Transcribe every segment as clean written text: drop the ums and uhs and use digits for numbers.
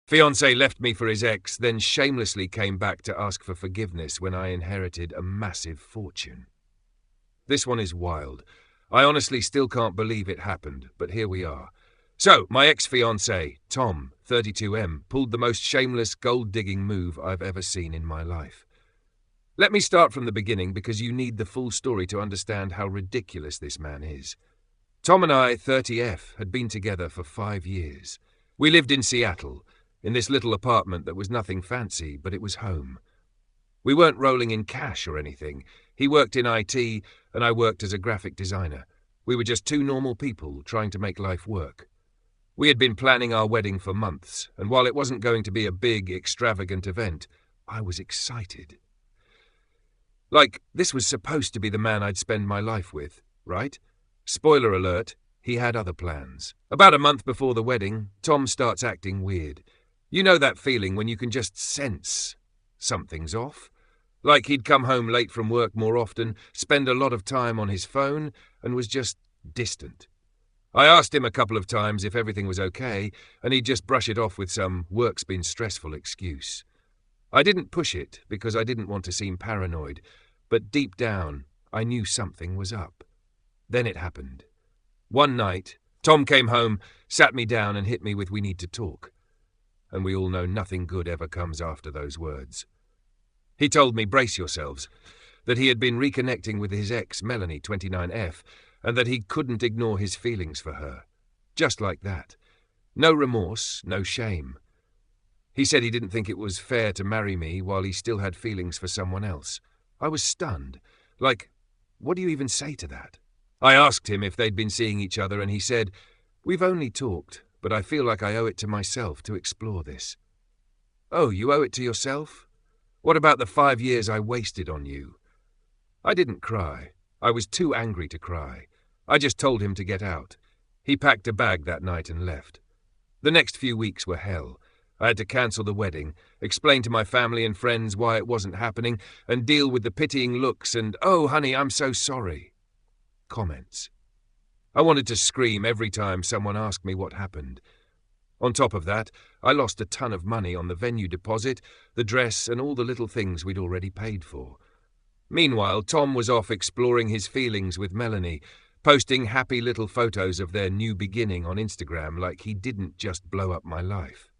Fiancé left me for his ex, then shamelessly came back to ask for forgiveness when I inherited a massive fortune. This one is wild. I honestly still can't believe it happened, but here we are. So, my ex-fiancé, Tom, 32M, pulled the most shameless gold-digging move I've ever seen in my life. Let me start from the beginning because you need the full story to understand how ridiculous this man is. Tom and I, 30F, had been together for 5 years. We lived in Seattle, in this little apartment that was nothing fancy, but it was home. We weren't rolling in cash or anything. He worked in IT, and I worked as a graphic designer. We were just two normal people trying to make life work. We had been planning our wedding for months, and while it wasn't going to be a big, extravagant event, I was excited. Like, this was supposed to be the man I'd spend my life with, right? Spoiler alert, he had other plans. About a month before the wedding, Tom starts acting weird. You know that feeling when you can just sense something's off? Like he'd come home late from work more often, spend a lot of time on his phone, and was just distant. I asked him a couple of times if everything was okay, and he'd just brush it off with some work's been stressful excuse. I didn't push it because I didn't want to seem paranoid, but deep down, I knew something was up. Then it happened. One night, Tom came home, sat me down and hit me with "we need to talk." And we all know nothing good ever comes after those words. He told me, brace yourselves, that he had been reconnecting with his ex, Melanie, 29F, and that he couldn't ignore his feelings for her. Just like that. No remorse, no shame. He said he didn't think it was fair to marry me while he still had feelings for someone else. I was stunned. Like, what do you even say to that? I asked him if they'd been seeing each other, and he said, "We've only talked, but I feel like I owe it to myself to explore this." Oh, you owe it to yourself? What about the 5 years I wasted on you? I didn't cry. I was too angry to cry. I just told him to get out. He packed a bag that night and left. The next few weeks were hell. I had to cancel the wedding, explain to my family and friends why it wasn't happening, and deal with the pitying looks and, "Oh, honey, I'm so sorry" comments. I wanted to scream every time someone asked me what happened. On top of that, I lost a ton of money on the venue deposit, the dress, and all the little things we'd already paid for. Meanwhile, Tom was off exploring his feelings with Melanie, posting happy little photos of their new beginning on Instagram like he didn't just blow up my life.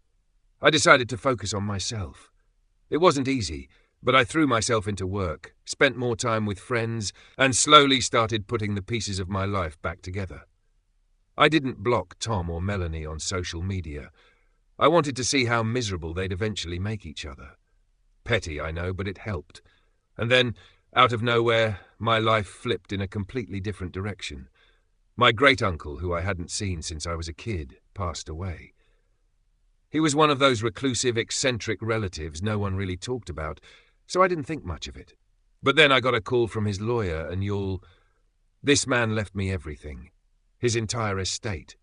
I decided to focus on myself. It wasn't easy, but I threw myself into work, spent more time with friends, and slowly started putting the pieces of my life back together. I didn't block Tom or Melanie on social media. I wanted to see how miserable they'd eventually make each other. Petty, I know, but it helped. And then, out of nowhere, my life flipped in a completely different direction. My great-uncle, who I hadn't seen since I was a kid, passed away. He was one of those reclusive, eccentric relatives no one really talked about, so I didn't think much of it. But then I got a call from his lawyer, and this man left me everything. His entire estate.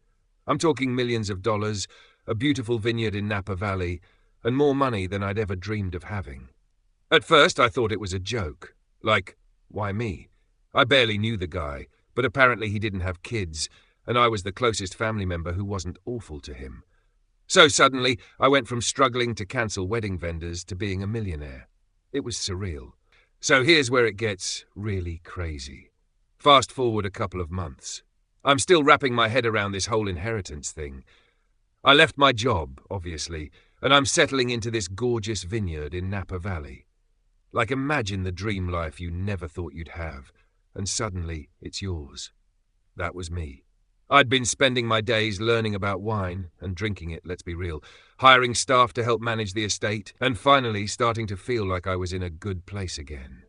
I'm talking millions of dollars, a beautiful vineyard in Napa Valley, and more money than I'd ever dreamed of having. At first I thought it was a joke. Like, why me? I barely knew the guy, but apparently he didn't have kids, and I was the closest family member who wasn't awful to him. So suddenly, I went from struggling to cancel wedding vendors to being a millionaire. It was surreal. So here's where it gets really crazy. Fast forward a couple of months. I'm still wrapping my head around this whole inheritance thing. I left my job, obviously, and I'm settling into this gorgeous vineyard in Napa Valley. Like, imagine the dream life you never thought you'd have, and suddenly it's yours. That was me. I'd been spending my days learning about wine, and drinking it, let's be real, hiring staff to help manage the estate, and finally starting to feel like I was in a good place again.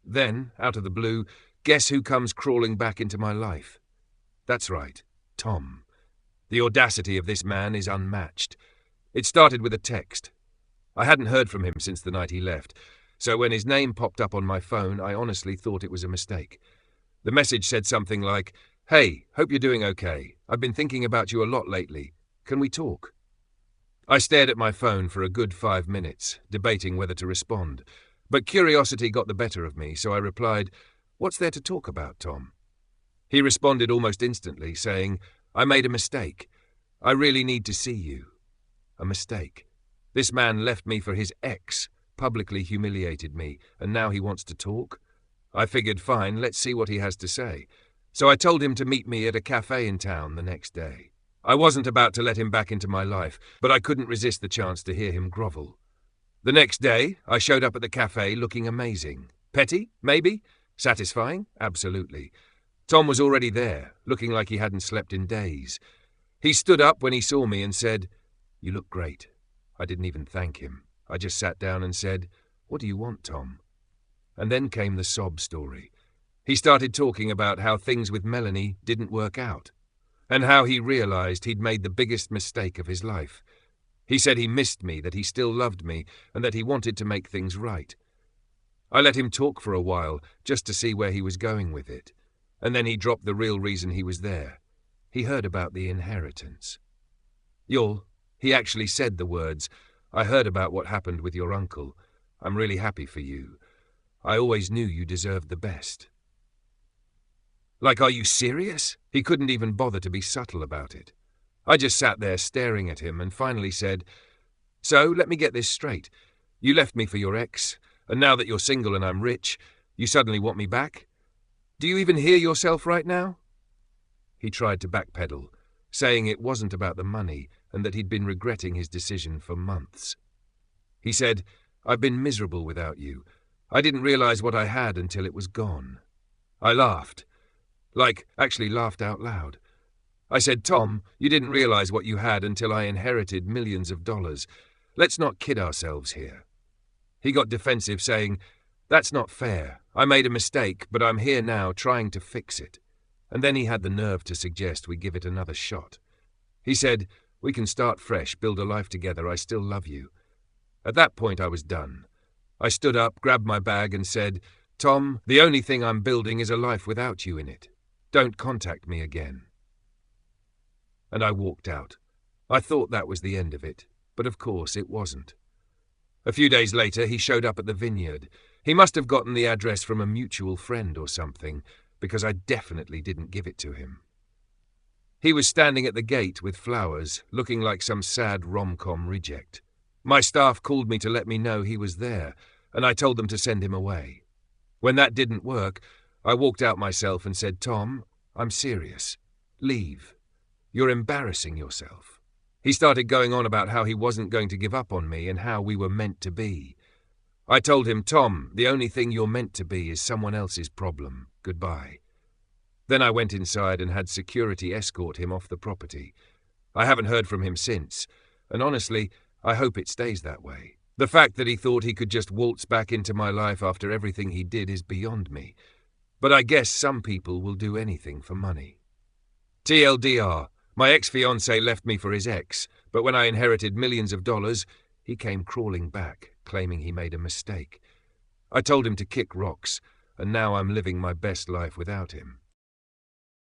Then, out of the blue, guess who comes crawling back into my life? That's right, Tom. The audacity of this man is unmatched. It started with a text. I hadn't heard from him since the night he left, so when his name popped up on my phone, I honestly thought it was a mistake. The message said something like, "Hey, hope you're doing okay. I've been thinking about you a lot lately. Can we talk?" I stared at my phone for a good 5 minutes, debating whether to respond. But curiosity got the better of me, so I replied, "What's there to talk about, Tom?" He responded almost instantly, saying, "I made a mistake. I really need to see you." A mistake. This man left me for his ex, publicly humiliated me, and now he wants to talk? I figured, fine, let's see what he has to say. So I told him to meet me at a cafe in town the next day. I wasn't about to let him back into my life, but I couldn't resist the chance to hear him grovel. The next day, I showed up at the cafe looking amazing. Petty? Maybe. Satisfying? Absolutely. Tom was already there, looking like he hadn't slept in days. He stood up when he saw me and said, "You look great." I didn't even thank him. I just sat down and said, "What do you want, Tom?" And then came the sob story. He started talking about how things with Melanie didn't work out, and how he realized he'd made the biggest mistake of his life. He said he missed me, that he still loved me, and that he wanted to make things right. I let him talk for a while, just to see where he was going with it, and then he dropped the real reason he was there. He heard about the inheritance. "Y'all," he actually said the words, "I heard about what happened with your uncle. I'm really happy for you. I always knew you deserved the best." Like, are you serious? He couldn't even bother to be subtle about it. I just sat there staring at him and finally said, "So, let me get this straight. You left me for your ex, and now that you're single and I'm rich, you suddenly want me back? Do you even hear yourself right now?" He tried to backpedal, saying it wasn't about the money and that he'd been regretting his decision for months. He said, "I've been miserable without you. I didn't realize what I had until it was gone." I laughed. Actually laughed out loud. I said, "Tom, you didn't realize what you had until I inherited millions of dollars. Let's not kid ourselves here." He got defensive, saying, "That's not fair. I made a mistake, but I'm here now trying to fix it." And then he had the nerve to suggest we give it another shot. He said, "We can start fresh, build a life together. I still love you." At that point, I was done. I stood up, grabbed my bag, and said, "Tom, the only thing I'm building is a life without you in it. Don't contact me again." And I walked out. I thought that was the end of it, but of course it wasn't. A few days later, he showed up at the vineyard. He must have gotten the address from a mutual friend or something, because I definitely didn't give it to him. He was standing at the gate with flowers, looking like some sad rom-com reject. My staff called me to let me know he was there, and I told them to send him away. When that didn't work, I walked out myself and said, "Tom, I'm serious. Leave. You're embarrassing yourself." He started going on about how he wasn't going to give up on me and how we were meant to be. I told him, "Tom, the only thing you're meant to be is someone else's problem. Goodbye." Then I went inside and had security escort him off the property. I haven't heard from him since, and honestly, I hope it stays that way. The fact that he thought he could just waltz back into my life after everything he did is beyond me. But I guess some people will do anything for money. TLDR, my ex-fiancé left me for his ex, but when I inherited millions of dollars, he came crawling back, claiming he made a mistake. I told him to kick rocks, and now I'm living my best life without him.